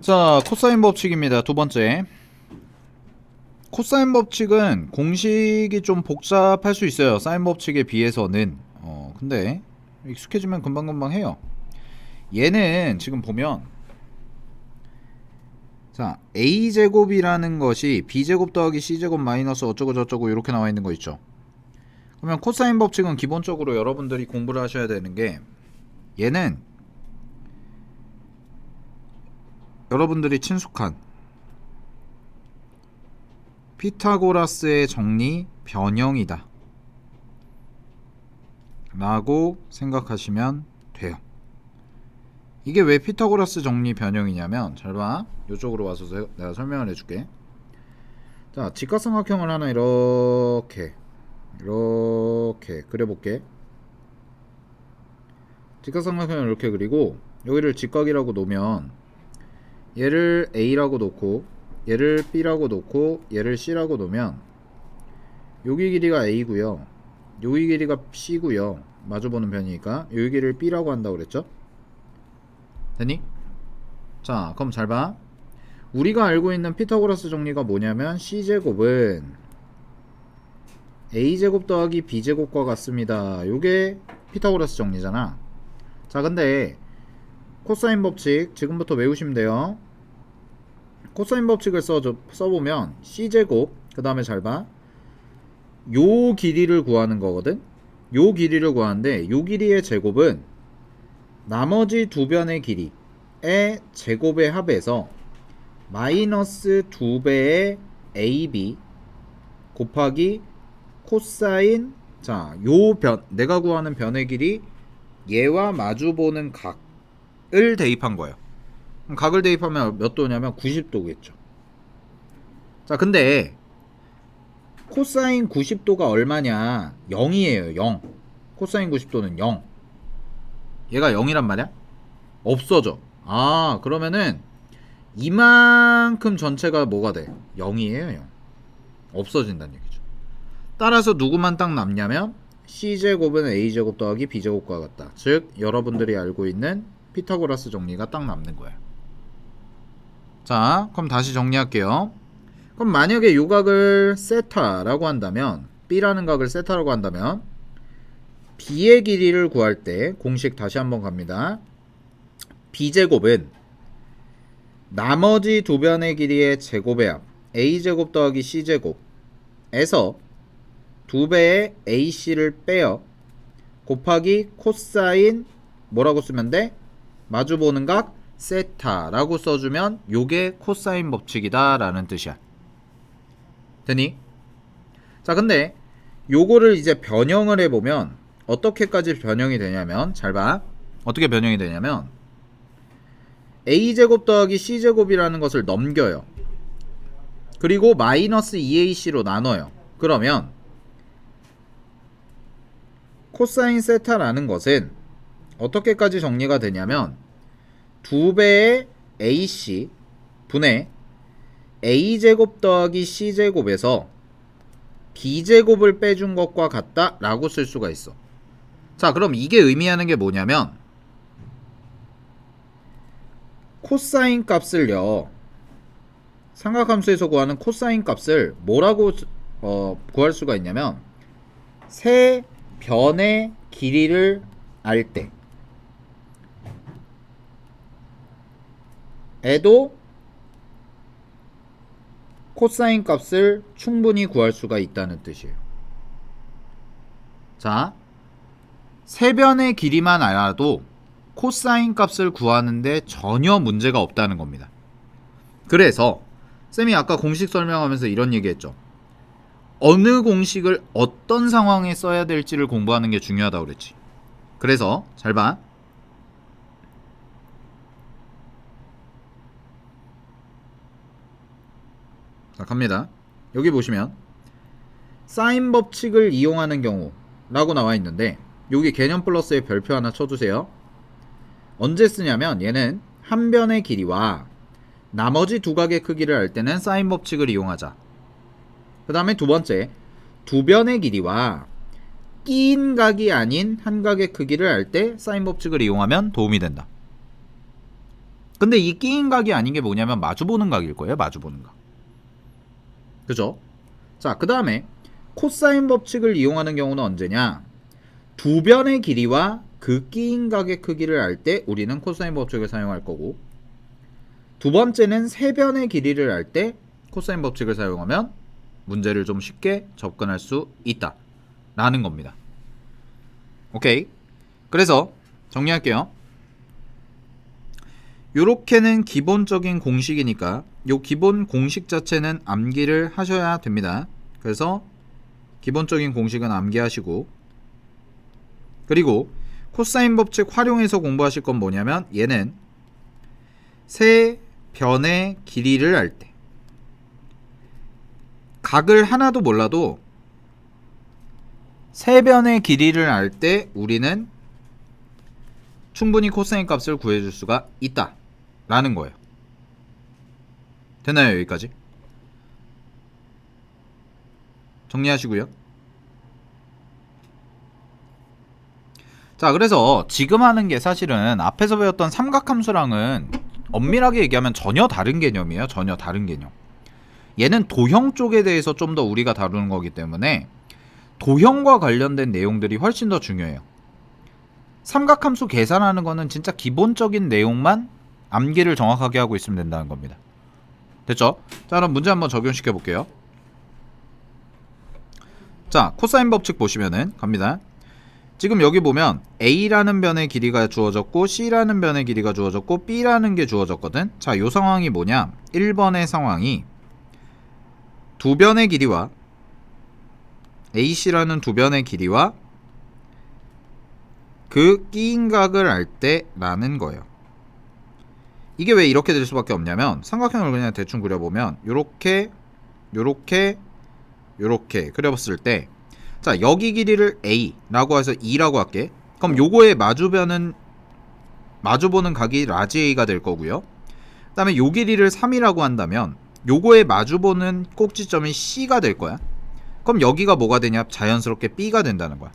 자, 코사인 법칙입니다. 두 번째. 코사인 법칙은 공식이 좀 복잡할 수 있어요. 사인 법칙에 비해서는. 근데 익숙해지면 금방금방 해요. 얘는 지금 보면 자, a제곱이라는 것이 b제곱 더하기 c제곱 마이너스 어쩌고 저쩌고 이렇게 나와 있는 거 있죠. 그러면 코사인 법칙은 기본적으로 여러분들이 공부를 하셔야 되는 게 얘는 여러분들이 친숙한 피타고라스의 정리 변형이다 라고 생각하시면 돼요. 이게 왜 피타고라스 정리 변형이냐면, 잘 봐. 이쪽으로 와서 내가 설명을 해줄게. 자, 직각삼각형을 하나 이렇게 그려볼게. 직각삼각형을 이렇게 그리고 여기를 직각이라고 놓으면 얘를 A라고 놓고 얘를 B라고 놓고 얘를 C라고 놓으면 여기 길이가 A고요, 여기 길이가 C고요. 마주보는 변이니까 여기 길이를 B라고 한다고 그랬죠? 됐니? 자, 그럼 잘 봐. 우리가 알고 있는 피타고라스 정리가 뭐냐면 C제곱은 A제곱 더하기 B제곱과 같습니다. 요게 피타고라스 정리잖아. 자, 근데 코사인 법칙 지금부터 외우시면 돼요. 코사인 법칙을 써보면 C제곱, 그 다음에 잘 봐. 요 길이를 구하는 거거든. 요 길이를 구하는데 요 길이의 제곱은 나머지 두 변의 길이의 제곱의 합에서 마이너스 2배의 AB 곱하기 코사인, 자, 요 내가 구하는 변의 길이 얘와 마주보는 각을 대입한 거예요. 그럼 각을 대입하면 몇 도냐면 90도겠죠. 자, 근데 코사인 90도가 얼마냐? 0이에요. 0. 코사인 90도는 0. 얘가 0이란 말이야? 없어져. 아, 그러면은 이만큼 전체가 뭐가 돼? 0이에요. 0. 없어진다는 얘기죠. 따라서 누구만 딱 남냐면 C제곱은 A제곱 더하기 B제곱과 같다. 즉 여러분들이 알고 있는 피타고라스 정리가 딱 남는 거예요. 자, 그럼 다시 정리할게요. 그럼 만약에 요 각을 세타라고 한다면, B라는 각을 세타라고 한다면 B의 길이를 구할 때 공식 다시 한번 갑니다. B제곱은 나머지 두 변의 길이의 제곱의 합 A제곱 더하기 C제곱에서 2배의 AC를 빼요. 곱하기 코사인 뭐라고 쓰면 돼? 마주보는 각 세타라고 써주면 요게 코사인 법칙이다 라는 뜻이야. 되니? 자, 근데 요거를 이제 변형을 해보면 어떻게까지 변형이 되냐면, 잘 봐. 어떻게 변형이 되냐면 A제곱 더하기 C제곱이라는 것을 넘겨요. 그리고 마이너스 2AC로 나눠요. 그러면 코사인 세타라는 것은 어떻게까지 정리가 되냐면 2배의 AC 분의 A제곱 더하기 C제곱에서 B제곱을 빼준 것과 같다 라고 쓸 수가 있어. 자, 그럼 이게 의미하는 게 뭐냐면 코사인 값을요, 삼각함수에서 구하는 코사인 값을 뭐라고 구할 수가 있냐면 세 변의 길이를 알 때 에도 코사인 값을 충분히 구할 수가 있다는 뜻이에요. 자, 세 변의 길이만 알아도 코사인 값을 구하는데 전혀 문제가 없다는 겁니다. 그래서 쌤이 아까 공식 설명하면서 이런 얘기했죠. 어느 공식을 어떤 상황에 써야 될지를 공부하는 게 중요하다고 그랬지. 그래서 잘 봐. 자, 갑니다. 여기 보시면 사인 법칙을 이용하는 경우 라고 나와 있는데 여기 개념 플러스에 별표 하나 쳐주세요. 언제 쓰냐면 얘는 한 변의 길이와 나머지 두 각의 크기를 알 때는 사인 법칙을 이용하자. 그 다음에 두 번째, 두 변의 길이와 끼인 각이 아닌 한 각의 크기를 알 때 사인 법칙을 이용하면 도움이 된다. 근데 이 끼인 각이 아닌 게 뭐냐면 마주보는 각일 거예요. 마주보는 각. 그죠? 자, 그 다음에 코사인 법칙을 이용하는 경우는 언제냐? 두 변의 길이와 그 끼인 각의 크기를 알 때 우리는 코사인 법칙을 사용할 거고, 두 번째는 세 변의 길이를 알 때 코사인 법칙을 사용하면 문제를 좀 쉽게 접근할 수 있다 라는 겁니다. 오케이. 그래서 정리할게요. 요렇게는 기본적인 공식이니까 요 기본 공식 자체는 암기를 하셔야 됩니다. 그래서 기본적인 공식은 암기하시고, 그리고 코사인 법칙 활용해서 공부하실 건 뭐냐면, 얘는 세 변의 길이를 알 때 각을 하나도 몰라도 세 변의 길이를 알 때 우리는 충분히 코사인 값을 구해줄 수가 있다 라는 거예요. 됐나요? 여기까지 정리하시고요. 자, 그래서 지금 하는 게 사실은 앞에서 배웠던 삼각함수랑은 엄밀하게 얘기하면 전혀 다른 개념이에요. 전혀 다른 개념. 얘는 도형 쪽에 대해서 좀 더 우리가 다루는 거기 때문에 도형과 관련된 내용들이 훨씬 더 중요해요. 삼각함수 계산하는 거는 진짜 기본적인 내용만 암기를 정확하게 하고 있으면 된다는 겁니다. 됐죠? 자, 그럼 문제 한번 적용시켜 볼게요. 자, 코사인 법칙 보시면은 갑니다. 지금 여기 보면 A라는 변의 길이가 주어졌고 C라는 변의 길이가 주어졌고 B라는 게 주어졌거든. 자, 요 상황이 뭐냐? 1번의 상황이 두 변의 길이와 AC라는 두 변의 길이와 그 끼인 각을 알 때라는 거예요. 이게 왜 이렇게 될 수밖에 없냐면, 삼각형을 그냥 대충 그려보면 요렇게 요렇게 요렇게 그려봤을 때, 자, 여기 길이를 A라고 해서 2라고 할게. 그럼 요거의 마주보는 각이 라지 A가 될 거고요. 그 다음에 요 길이를 3이라고 한다면 요거의 마주보는 꼭지점이 C가 될 거야. 그럼 여기가 뭐가 되냐? 자연스럽게 B가 된다는 거야.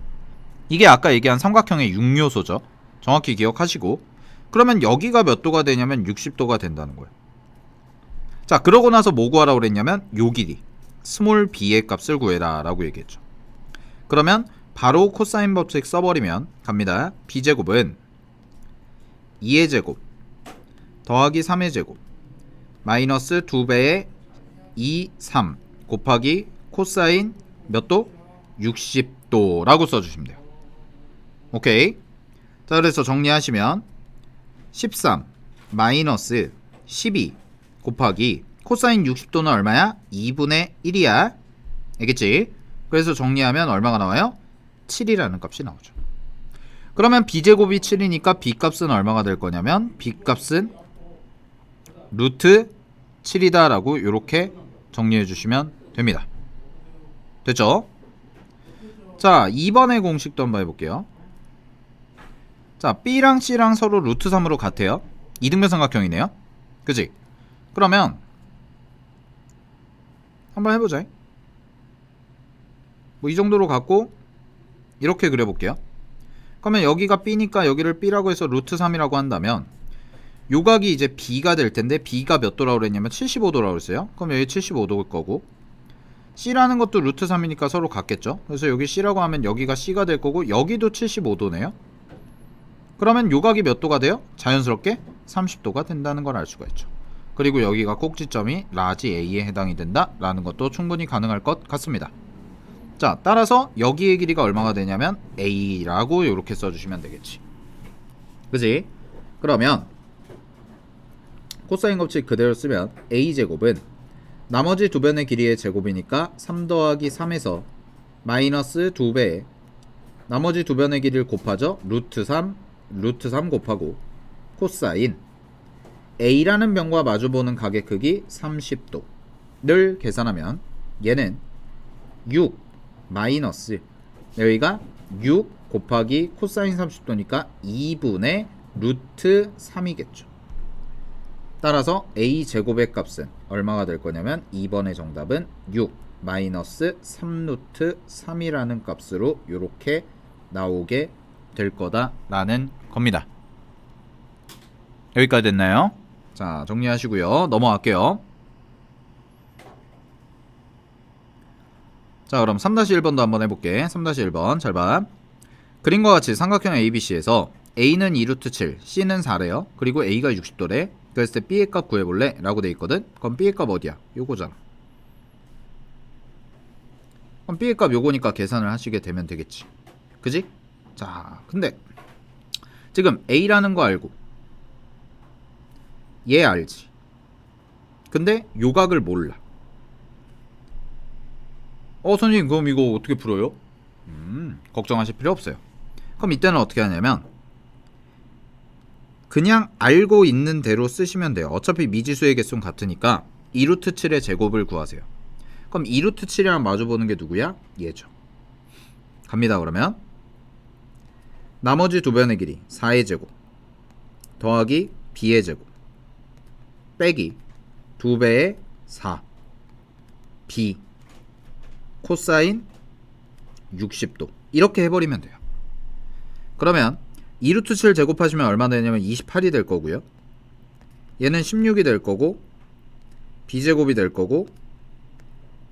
이게 아까 얘기한 삼각형의 6요소죠. 정확히 기억하시고, 그러면 여기가 몇 도가 되냐면 60도가 된다는 거예요. 자, 그러고 나서 뭐 구하라고 그랬냐면 요 길이 스몰 b의 값을 구해라 라고 얘기했죠. 그러면 바로 코사인 법칙 써버리면 갑니다. b제곱은 2의 제곱 더하기 3의 제곱 마이너스 2배의 2, 3 곱하기 코사인 몇 도? 60도 라고 써주시면 돼요. 오케이. 자, 그래서 정리하시면 13 마이너스 12 곱하기 코사인 60도는 얼마야? 2분의 1이야. 알겠지? 그래서 정리하면 얼마가 나와요? 7이라는 값이 나오죠. 그러면 b제곱이 7이니까 b값은 얼마가 될 거냐면 b값은 루트 7이다 라고 이렇게 정리해 주시면 됩니다. 됐죠? 자, 2번의 공식도 한번 해볼게요. 자, b랑 c랑 서로 루트 3으로 같아요. 이등변 삼각형이네요. 그치? 그러면 한번 해보자. 뭐 이 정도로 갖고 이렇게 그려볼게요. 그러면 여기가 b니까 여기를 b라고 해서 루트 3이라고 한다면 요 각이 이제 b가 될 텐데, b가 몇 도라고 그랬냐면 75도라고 그랬어요. 그럼 여기 75도일 거고, c라는 것도 루트 3이니까 서로 같겠죠. 그래서 여기 c라고 하면 여기가 c가 될 거고, 여기도 75도네요. 그러면 요 각이 몇 도가 돼요? 자연스럽게 30도가 된다는 걸 알 수가 있죠. 그리고 여기가 꼭지점이 라지 A에 해당이 된다 라는 것도 충분히 가능할 것 같습니다. 자, 따라서 여기의 길이가 얼마가 되냐면 A라고 이렇게 써주시면 되겠지. 그지? 그러면 코사인 법칙 그대로 쓰면 A제곱은 나머지 두 변의 길이의 제곱이니까 3 더하기 3에서 마이너스 2배에 나머지 두 변의 길이를 곱하죠. 루트 3 곱하고 코사인 A라는 변과 마주보는 각의 크기 30도를 계산하면 얘는 6 마이너스 여기가 6 곱하기 코사인 30도니까 2분의 루트 3이겠죠. 따라서 A제곱의 값은 얼마가 될 거냐면 2번의 정답은 6 마이너스 3루트 3이라는 값으로 이렇게 나오게 될 거다 라는 겁니다. 여기까지 됐나요? 자, 정리하시고요. 넘어갈게요. 자, 그럼 3-1번도 한번 해볼게. 3-1번 잘 봐. 그림과 같이 삼각형 ABC에서 A는 2루트 7, C는 4래요. 그리고 A가 60도래. 그랬을 때 B의 값 구해볼래? 라고 돼 있거든. 그럼 B의 값 어디야? 요거잖아. 그럼 B의 값 요거니까 계산을 하시게 되면 되겠지. 그지? 자, 근데 지금 A라는 거 알고 얘 알지. 근데 요각을 몰라. 선생님 그럼 이거 어떻게 풀어요? 걱정하실 필요 없어요. 그럼 이때는 어떻게 하냐면 그냥 알고 있는 대로 쓰시면 돼요. 어차피 미지수의 개수는 같으니까 2루트 7의 제곱을 구하세요. 그럼 2루트 7이랑 마주보는 게 누구야? 얘죠. 갑니다. 그러면 나머지 두 변의 길이 4의 제곱 더하기 b의 제곱 빼기 2배의 4 b 코사인 60도 이렇게 해버리면 돼요. 그러면 2루트 7 제곱하시면 얼마 되냐면 28이 될 거고요. 얘는 16이 될 거고 b제곱이 될 거고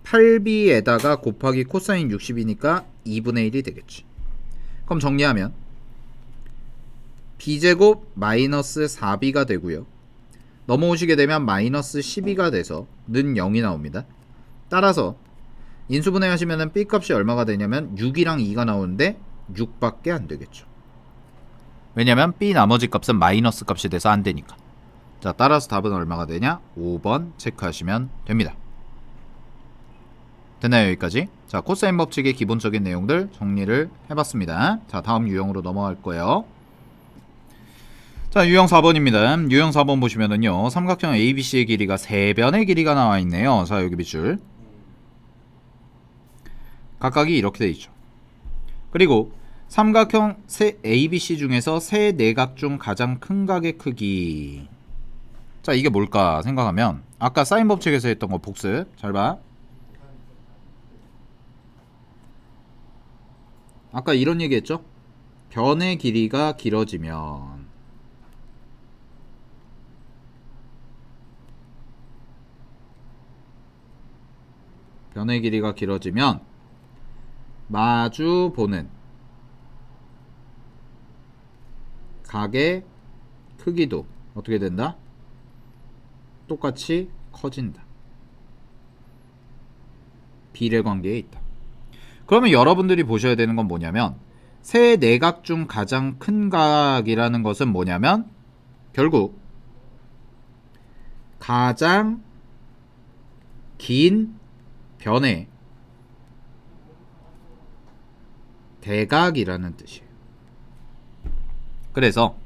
8b에다가 곱하기 코사인 60이니까 2분의 1이 되겠지. 그럼 정리하면 b제곱 마이너스 4b가 되고요. 넘어오시게 되면 마이너스 12가 돼서 는 0이 나옵니다. 따라서 인수분해 하시면 b값이 얼마가 되냐면 6이랑 2가 나오는데 6밖에 안 되겠죠. 왜냐면 b 나머지 값은 마이너스 값이 돼서 안 되니까. 자, 따라서 답은 얼마가 되냐? 5번 체크하시면 됩니다. 됐나요? 여기까지? 자, 코사인 법칙의 기본적인 내용들 정리를 해봤습니다. 자, 다음 유형으로 넘어갈 거예요. 자, 유형 4번입니다. 유형 4번 보시면은요, 삼각형 ABC의 길이가 3변의 길이가 나와 있네요. 자, 여기 밑줄 각각이 이렇게 돼 있죠. 그리고 삼각형 ABC 중에서 세 내각 중 가장 큰 각의 크기. 자, 이게 뭘까 생각하면 아까 사인 법칙에서 했던 거 복습. 잘 봐. 아까 이런 얘기 했죠? 변의 길이가 길어지면 변의 길이가 길어지면 마주 보는 각의 크기도 어떻게 된다? 똑같이 커진다. 비례 관계에 있다. 그러면 여러분들이 보셔야 되는 건 뭐냐면 세 내각 중 가장 큰 각이라는 것은 뭐냐면 결국 가장 긴 변의 대각이라는 뜻이에요. 그래서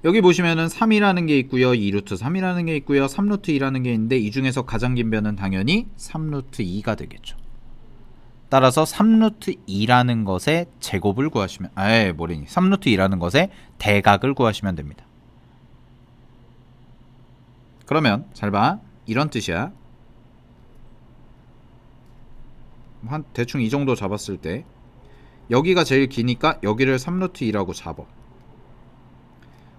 여기 보시면은 3이라는 게 있고요. 2루트 3이라는 게 있고요. 3루트 2라는 게 있는데 이 중에서 가장 긴 변은 당연히 3루트 2가 되겠죠. 따라서 3루트 2라는 것의 제곱을 구하시면 3루트 2라는 것의 대각을 구하시면 됩니다. 그러면 잘 봐. 이런 뜻이야. 한 대충 이 정도 잡았을 때 여기가 제일 기니까 여기를 3루트 2라고 잡아.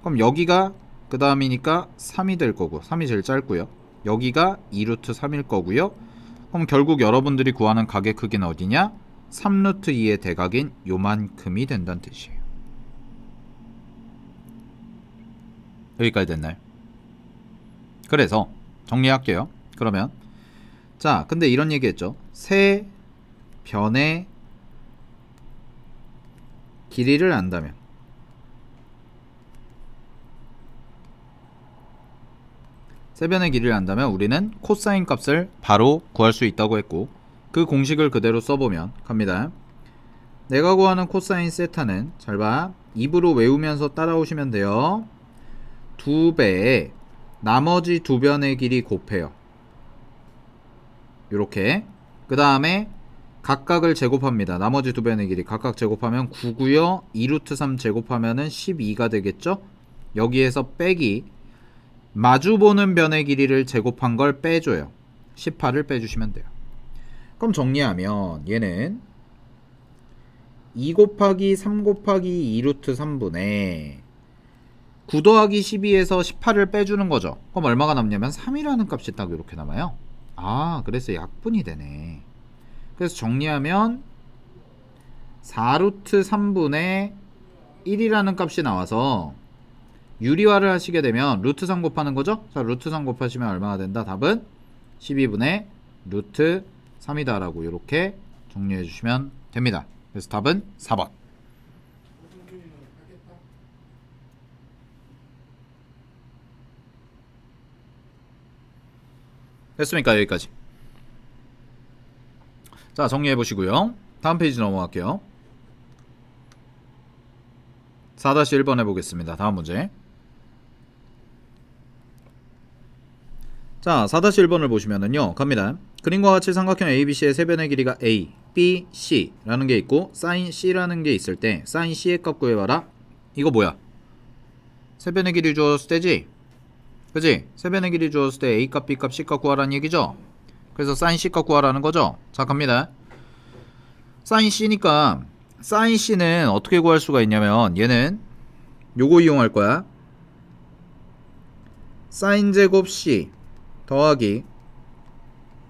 그럼 여기가 그 다음이니까 3이 될 거고 3이 제일 짧고요. 여기가 2루트 3일 거고요. 그럼 결국 여러분들이 구하는 각의 크기는 어디냐? 3루트 2의 대각인 요만큼이 된다는 뜻이에요. 여기까지 됐나요? 그래서 정리할게요. 그러면 자, 근데 이런 얘기 했죠. 세 변의 길이를 안다면 세 변의 길이를 안다면 우리는 코사인 값을 바로 구할 수 있다고 했고 그 공식을 그대로 써보면 갑니다. 내가 구하는 코사인 세타는 잘 봐. 입으로 외우면서 따라오시면 돼요. 2배에 나머지 두 변의 길이 곱해요. 요렇게. 그 다음에 각각을 제곱합니다. 나머지 두 변의 길이 각각 제곱하면 9고요. 2루트 3 제곱하면은 12가 되겠죠? 여기에서 빼기 마주보는 변의 길이를 제곱한 걸 빼줘요. 18을 빼주시면 돼요. 그럼 정리하면 얘는 2 곱하기 3 곱하기 2루트 3분의 9 더하기 12에서 18을 빼주는 거죠. 그럼 얼마가 남냐면 3이라는 값이 딱 이렇게 남아요. 아, 그래서 약분이 되네. 그래서 정리하면 4루트 3분의 1이라는 값이 나와서 유리화를 하시게 되면 루트 3 곱하는 거죠. 자, 루트 3 곱하시면 얼마가 된다? 답은 12분의 루트 3이다 라고 이렇게 정리해 주시면 됩니다. 그래서 답은 4번. 됐습니까? 여기까지. 자, 정리해 보시고요. 다음 페이지 넘어갈게요. 4-1번 해보겠습니다. 다음 문제. 자, 4-1번을 보시면은요, 갑니다. 그림과 같이 삼각형 ABC의 세변의 길이가 A, B, C라는 게 있고 sin C라는 게 있을 때 sin C의 값 구해봐라. 이거 뭐야? 세변의 길이 주어졌을 때지? 그지? 세변의 길이 주어졌을 때 A 값, B 값, C 값 구하라는 얘기죠? 그래서 sin C 값 구하라는 거죠? 자, 갑니다. sin C니까 sin C는 어떻게 구할 수가 있냐면 얘는 요거 이용할 거야. sin 제곱 C 더하기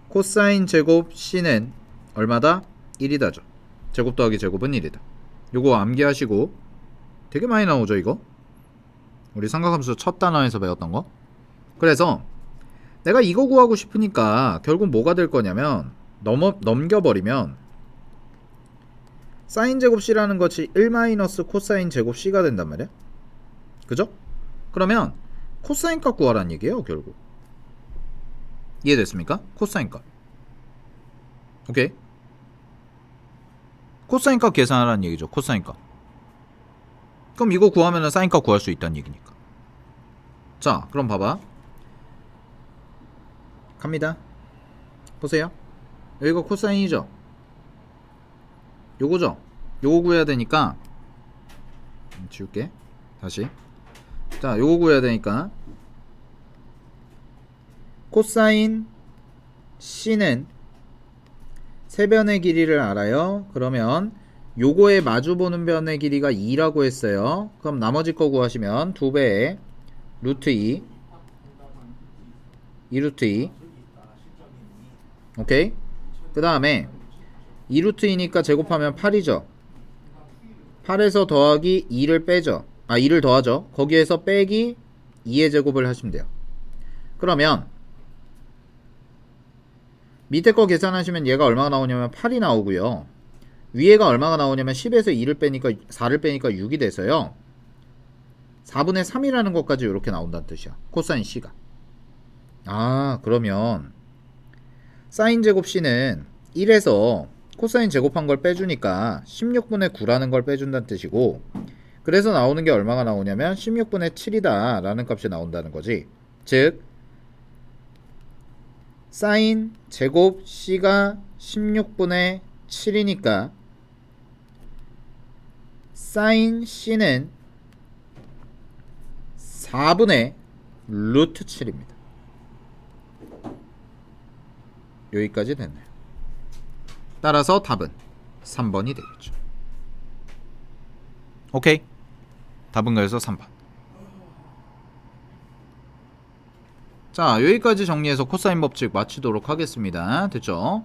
코사인 제곱 C는 얼마다? 1이다죠. 제곱 더하기 제곱은 1이다. 요거 암기하시고. 되게 많이 나오죠 이거? 우리 삼각함수 첫 단원에서 배웠던 거. 그래서 내가 이거 구하고 싶으니까 결국 뭐가 될 거냐면 넘겨버리면 사인 제곱 C라는 것이 1 마이너스 코사인 제곱 C가 된단 말이야. 그죠? 그러면 코사인 값 구하라는 얘기예요 결국. 이해됐습니까? 코사인 값. 오케이. 코사인 값 계산하라는 얘기죠. 코사인 값. 그럼 이거 구하면은 사인 값 구할 수 있다는 얘기니까. 자, 그럼 봐봐. 갑니다. 보세요. 여기가 코사인이죠. 요거죠. 요거 구해야 되니까 지울게. 다시. 자, 요거 구해야 되니까 코사인 C는 세변의 길이를 알아요. 그러면 요거에 마주보는 변의 길이가 2라고 했어요. 그럼 나머지 거 구하시면 2배의 루트 2 2루트 2 오케이. 그 다음에 2루트 2니까 제곱하면 8이죠. 8에서 더하기 2를 빼죠. 2를 더하죠. 거기에서 빼기 2의 제곱을 하시면 돼요. 그러면 밑에 거 계산하시면 얘가 얼마가 나오냐면 8이 나오고요. 위에가 얼마가 나오냐면 10에서 2를 빼니까 4를 빼니까 6이 돼서요. 4분의 3이라는 것까지 이렇게 나온다는 뜻이야. 코사인 C가. 그러면 사인 제곱 C는 1에서 코사인 제곱한 걸 빼주니까 16분의 9라는 걸 빼준다는 뜻이고, 그래서 나오는 게 얼마가 나오냐면 16분의 7이다 라는 값이 나온다는 거지. 즉 사인 제곱 C가 16분의 7이니까 사인 C는 4분의 루트 7입니다. 여기까지 됐네요. 따라서 답은 3번이 되겠죠. 오케이. 답은 그래서 3번. 자, 여기까지 정리해서 코사인 법칙 마치도록 하겠습니다. 됐죠?